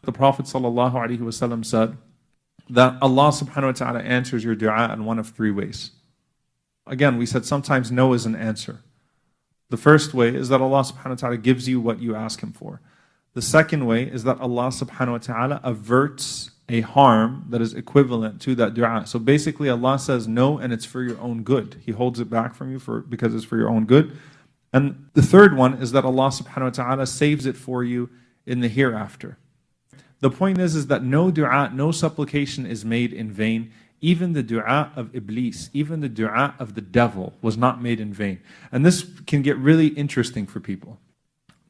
The Prophet ﷺ said that Allah subhanahu wa ta'ala answers your dua in one of three ways. Again, we said sometimes no is an answer. The first way is that Allah subhanahu wa ta'ala gives you what you ask Him for. The second way is that Allah subhanahu wa ta'ala averts a harm that is equivalent to that dua. So basically Allah says no and it's for your own good. He holds it back from you because it's for your own good. And the third one is that Allah subhanahu wa ta'ala saves it for you in the hereafter. The point is that no dua, no supplication is made in vain. Even the dua of Iblis, even the dua of the devil was not made in vain. And this can get really interesting for people.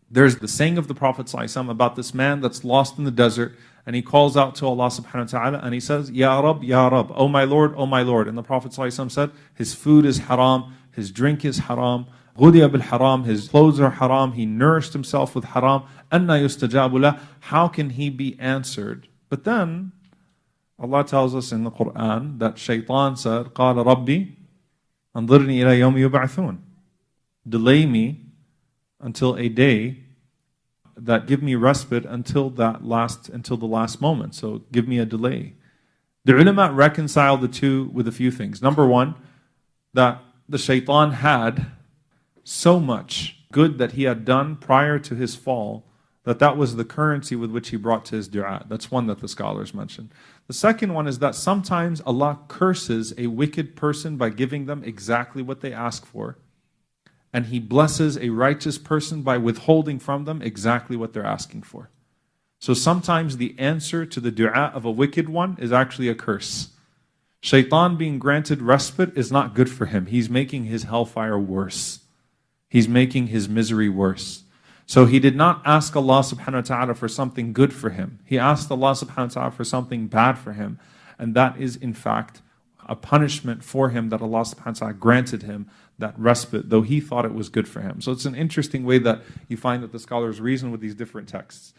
There's the saying of the Prophet ﷺ about this man that's lost in the desert, and he calls out to Allah subhanahu wa ta'ala and he says, Ya Rab, Ya Rab, oh my Lord, oh my Lord. And the Prophet ﷺ said, his food is haram, his drink is haram, غُدِيَ بِالْحَرَامِ, his clothes are haram, he nourished himself with haram, أَنَّا يُسْتَجَابُ لَهُ, how can he be answered? But then, Allah tells us in the Quran that shaytan said, قَالَ رَبِّي أَنظِرْنِي إِلَى يَوْمِ يُبْعَثُونَ, delay me until a day that give me respite until the last moment. So give me a delay. The ulama reconcile the two with a few things. Number one, that the shaitan had so much good that he had done prior to his fall that was the currency with which he brought to his dua. That's one that the scholars mentioned. The second one is that sometimes Allah curses a wicked person by giving them exactly what they ask for. And He blesses a righteous person by withholding from them exactly what they're asking for. So sometimes the answer to the dua of a wicked one is actually a curse. Shaitan being granted respite is not good for him. He's making his hellfire worse. He's making his misery worse. So he did not ask Allah subhanahu wa ta'ala for something good for him. He asked Allah subhanahu wa ta'ala for something bad for him. And that is in fact a punishment for him that Allah subhanahu wa ta'ala granted him that respite, though he thought it was good for him. So it's an interesting way that you find that the scholars reason with these different texts.